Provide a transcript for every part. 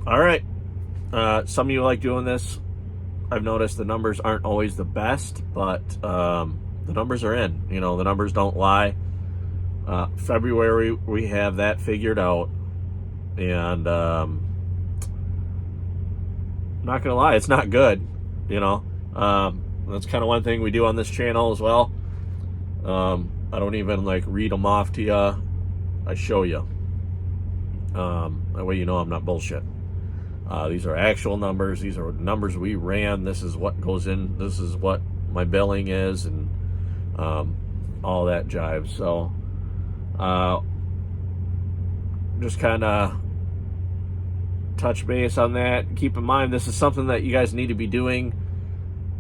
All right. Some of you like doing this. I've noticed the numbers aren't always the best, but the numbers are in. You know, the numbers don't lie. February, we have that figured out. And I'm not going to lie, it's not good. You know, that's kind of one thing we do on this channel as well. I don't even like read them off to you. I show you. That way you know I'm not bullshit. These are actual numbers. These are numbers we ran. This is what goes in. This is what my billing is, and all that jive. So just kind of touch base on that. Keep in mind, this is something that you guys need to be doing.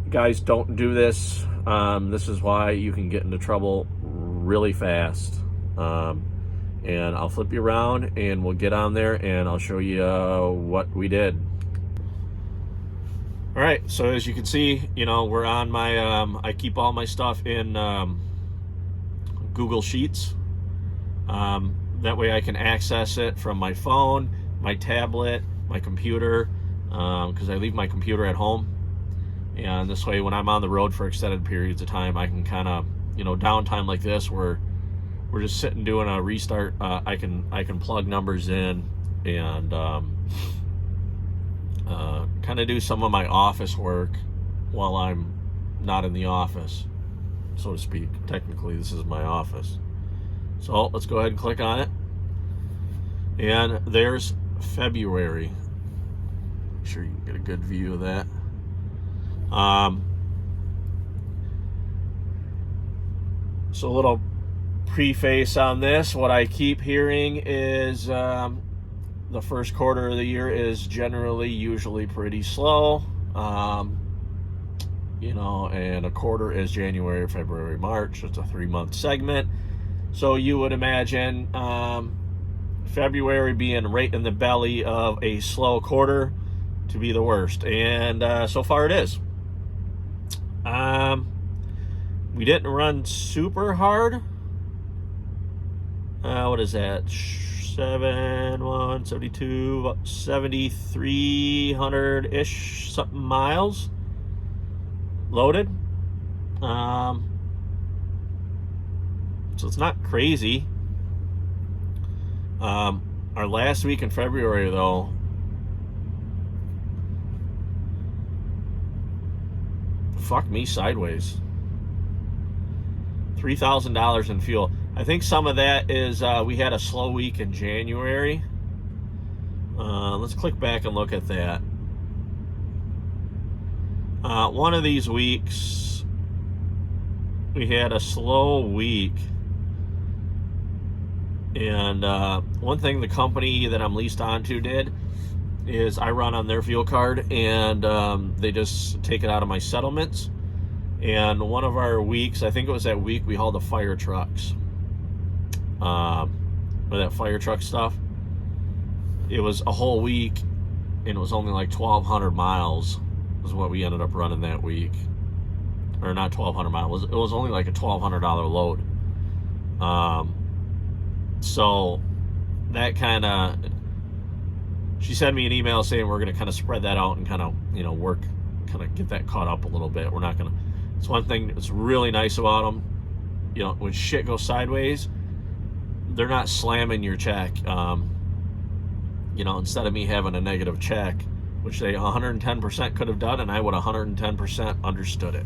You guys don't do this. This is why you can get into trouble really fast. And I'll flip you around and we'll get on there and I'll show you what we did. All right, so as you can see, you know, we're on my, I keep all my stuff in Google Sheets. That way I can access it from my phone, my tablet, my computer, because I leave my computer at home. And this way, when I'm on the road for extended periods of time, I can kind of, you know, downtime like this where we're just sitting doing a restart. I can plug numbers in and kind of do some of my office work while I'm not in the office, so to speak. Technically, this is my office. So let's go ahead and click on it. And there's February. Make sure you can get a good view of that. So a little preface on this. What I keep hearing is the first quarter of the year is usually pretty slow. You know, and a quarter is January, February, March. It's a 3-month segment. So you would imagine February being right in the belly of a slow quarter to be the worst. And so far it is. We didn't run super hard. What is that? 72, 7,300-ish something miles loaded. So it's not crazy. Our last week in February, though, fuck me sideways. $3,000 in fuel. I think some of that is we had a slow week in January. Let's click back and look at that. One of these weeks, we had a slow week. And one thing the company that I'm leased onto did is I run on their fuel card, and they just take it out of my settlements. And one of our weeks, I think it was that week, we hauled the fire trucks. Or that fire truck stuff. It was a whole week, and it was only like 1,200 miles is what we ended up running that week. Or not 1,200 miles. It was only like a $1,200 load. So that kind of, she sent me an email saying we're going to kind of spread that out and kind of, you know, work, kind of get that caught up a little bit. We're not going to, it's one thing that's really nice about them. You know, when shit goes sideways, they're not slamming your check. You know, instead of me having a negative check, which they 110% could have done, and I would 110% understood it.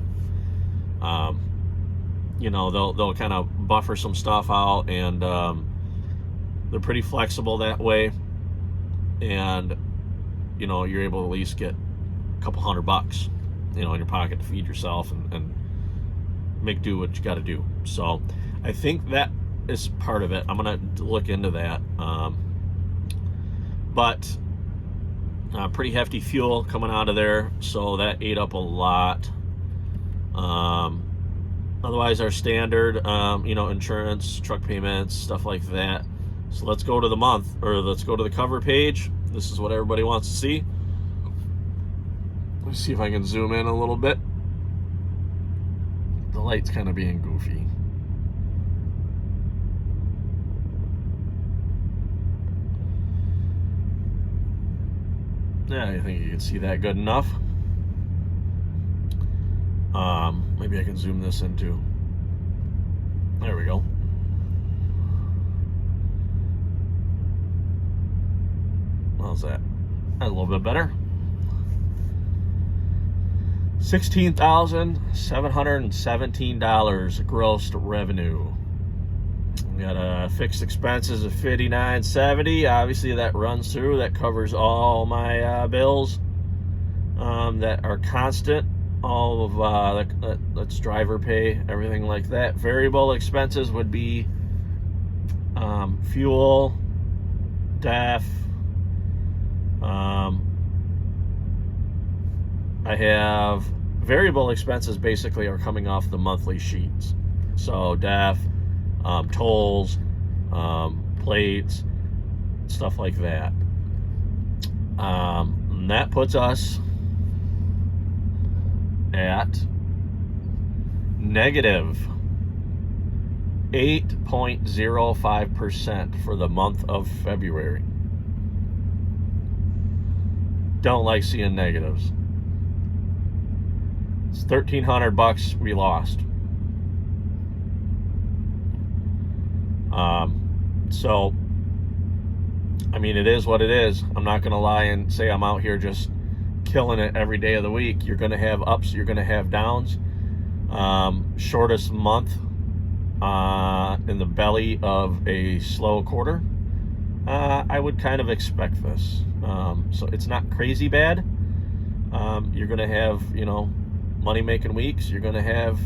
You know, they'll kind of buffer some stuff out, and they're pretty flexible that way. And, you know, you're able to at least get a couple $100, you know, in your pocket to feed yourself and make do what you got to do. So I think that is part of it. I'm going to look into that. But pretty hefty fuel coming out of there, so that ate up a lot. Otherwise, our standard, you know, insurance, truck payments, stuff like that. So let's go to the month, or let's go to the cover page. This is what everybody wants to see. Let's see if I can zoom in a little bit. The light's kind of being goofy. Yeah, I think you can see that good enough. Maybe I can zoom this into. There we go. How's that? That's a little bit better. $16,717 gross revenue. We got fixed expenses of $59.70. Obviously, that runs through. That covers all my bills that are constant. All of that's driver pay, everything like that. Variable expenses would be fuel, DEF. I have variable expenses basically are coming off the monthly sheets. So DEF, tolls, plates, stuff like that. And that puts us at negative 8.05% for the month of February. Don't like seeing negatives. It's $1,300 we lost. So, I mean, it is what it is. I'm not going to lie and say I'm out here just killing it every day of the week. You're going to have ups, you're going to have downs. Shortest month in the belly of a slow quarter. I would kind of expect this. So it's not crazy bad. You're going to have, money making weeks. You're going to have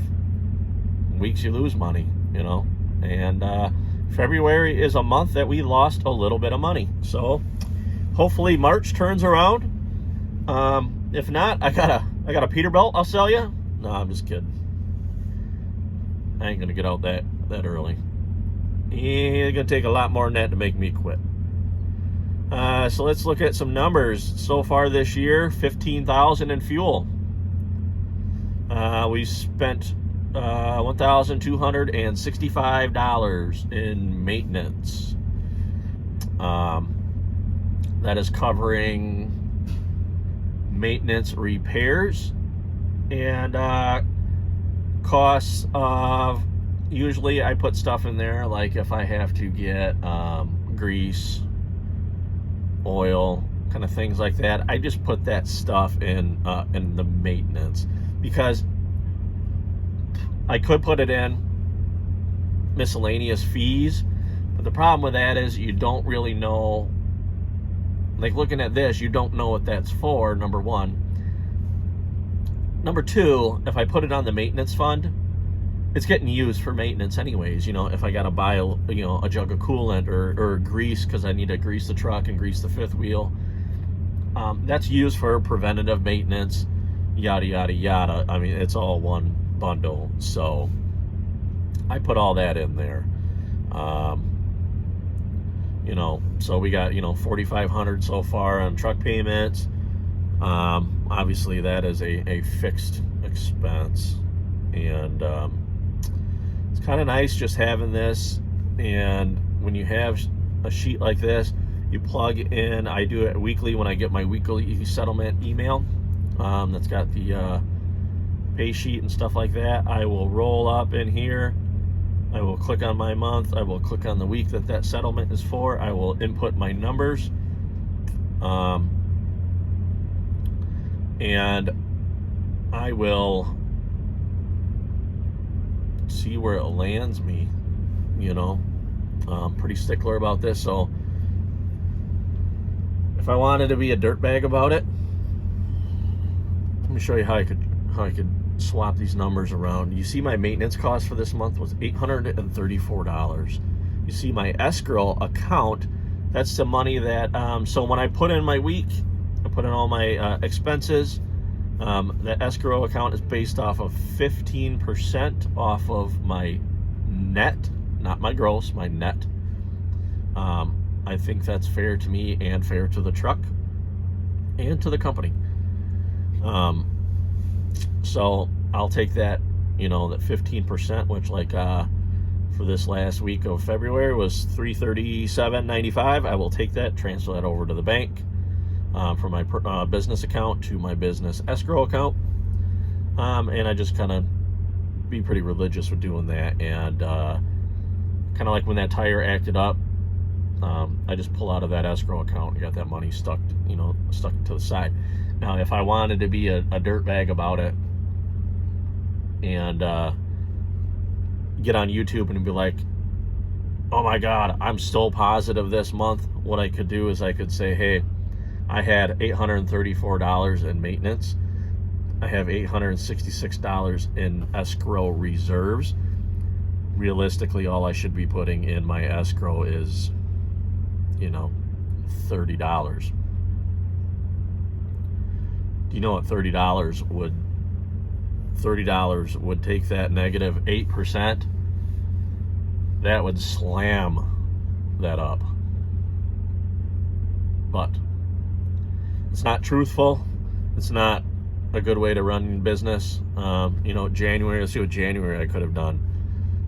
weeks you lose money, and February is a month that we lost a little bit of money. So hopefully March turns around. If not, I got a Peterbilt I'll sell you. No, I'm just kidding. I ain't gonna get out that early. It's gonna take a lot more than that to make me quit. So let's look at some numbers. So far this year, $15,000 in fuel. We spent $1,265 in maintenance. That is covering maintenance repairs and costs of, usually I put stuff in there like if I have to get grease, oil, kind of things like that. I just put that stuff in the maintenance, because I could put it in miscellaneous fees, but the problem with that is you don't really know. Like looking at this, you don't know what that's for, number one. Number two, if I put it on the maintenance fund, it's getting used for maintenance anyways. If I got to buy a jug of coolant or grease because I need to grease the truck and grease the fifth wheel, that's used for preventative maintenance, yada, yada, yada. I mean, it's all one bundle. So I put all that in there. So we got, $4,500 so far on truck payments. Obviously that is a fixed expense, and it's kind of nice just having this. And when you have a sheet like this, you plug in, I do it weekly when I get my weekly settlement email, that's got the pay sheet and stuff like that. I will roll up in here. I will click on my month. I will click on the week that settlement is for. I will input my numbers. And I will see where it lands me. I'm pretty stickler about this. So if I wanted to be a dirtbag about it, let me show you how I could swap these numbers around. You see my maintenance cost for this month was $834. You see my escrow account, that's the money that, so when I put in my week, I put in all my expenses, the escrow account is based off of 15% off of my net, not my gross, my net. I think that's fair to me and fair to the truck and to the company. So I'll take that, that 15%, which for this last week of February was $337.95. I will take that, transfer that over to the bank. from my business account to my business escrow account. And I just kind of be pretty religious with doing that. And kind of like when that tire acted up, I just pull out of that escrow account and got that money stuck to the side. Now, if I wanted to be a dirtbag about it and get on YouTube and be like, oh my God, I'm still positive this month, what I could do is I could say, hey, I had $834 in maintenance. I have $866 in escrow reserves. Realistically, all I should be putting in my escrow is, $30. Do you know what $30 would take that negative 8%? That would slam that up. But it's not truthful. It's not a good way to run business. January, let's see what January I could have done.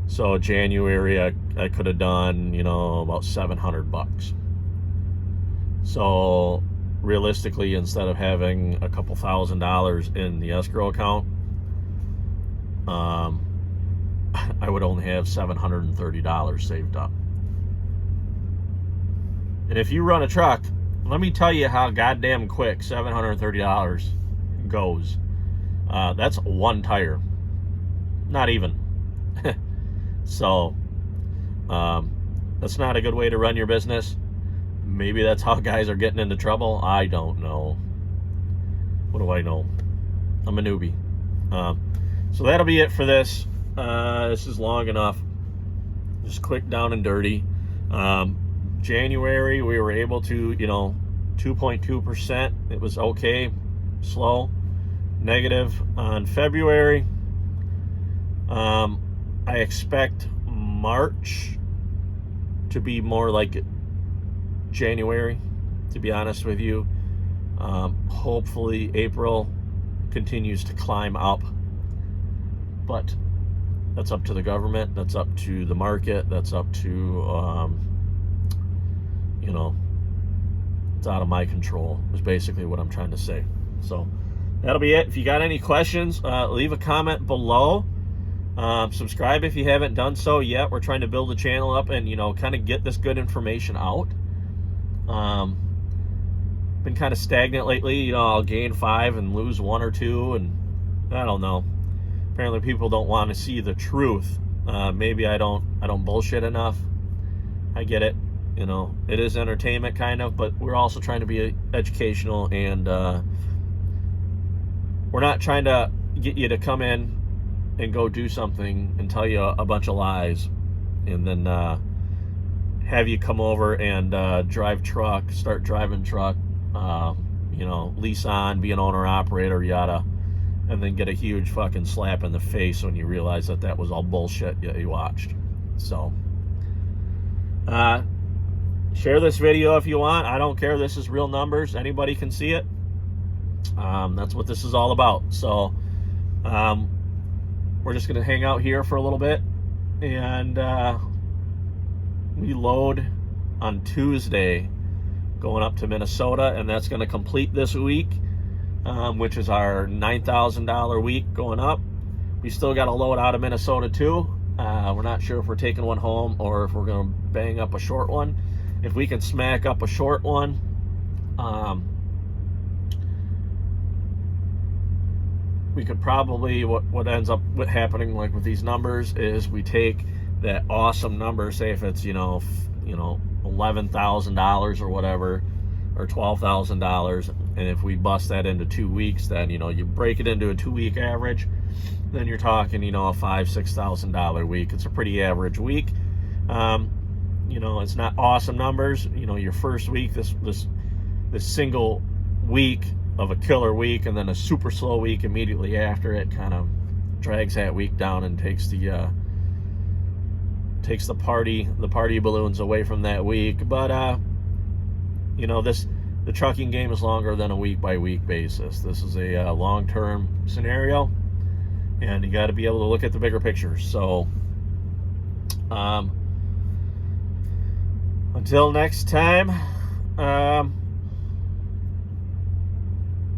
So January I could have done, about $700. So realistically, instead of having a couple $1,000 in the escrow account, I would only have $730 saved up. And if you run a truck, let me tell you how goddamn quick $730 goes. That's one tire. Not even. So, that's not a good way to run your business. Maybe that's how guys are getting into trouble. I don't know. What do I know? I'm a newbie. So that'll be it for this. This is long enough. Just quick, down and dirty. January, we were able to, 2.2%. It was okay. Slow. Negative on February. I expect March to be more like January, to be honest with you. Hopefully April continues to climb up, but that's up to the government, that's up to the market, that's up to it's out of my control, is basically what I'm trying to say. So that'll be it. If you got any questions, leave a comment below. Subscribe if you haven't done so yet. We're trying to build the channel up and kind of get this good information out. Been kind of stagnant lately. I'll gain 5 and lose 1 or 2, and I don't know. Apparently people don't want to see the truth. Maybe I don't bullshit enough. I get it. It is entertainment kind of, but we're also trying to be educational, and we're not trying to get you to come in and go do something and tell you a bunch of lies, and then have you come over and start driving truck, lease on, be an owner-operator, yada, and then get a huge fucking slap in the face when you realize that was all bullshit you watched. So, share this video if you want. I don't care. This is real numbers. Anybody can see it. That's what this is all about. So, we're just going to hang out here for a little bit, and we load on Tuesday going up to Minnesota, and that's going to complete this week, which is our $9,000 week going up. We still got a load out of Minnesota too. We're not sure if we're taking one home or if we're going to bang up a short one. If we can smack up a short one, we could probably, what ends up happening like with these numbers is we take that awesome number, say if it's $11,000 or whatever, or $12,000, and if we bust that into 2 weeks, then you break it into a 2-week average, then you're talking a $5,000-$6,000 week. It's a pretty average week. It's not awesome numbers. Your first week, this single week of a killer week, and then a super slow week immediately after it kind of drags that week down and takes the party balloons away from that week. But the trucking game is longer than a week by week basis. This is a long-term scenario, and you got to be able to look at the bigger picture. So until next time,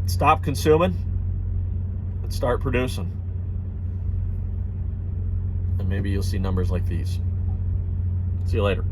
stop consuming and start producing. And maybe you'll see numbers like these. See you later.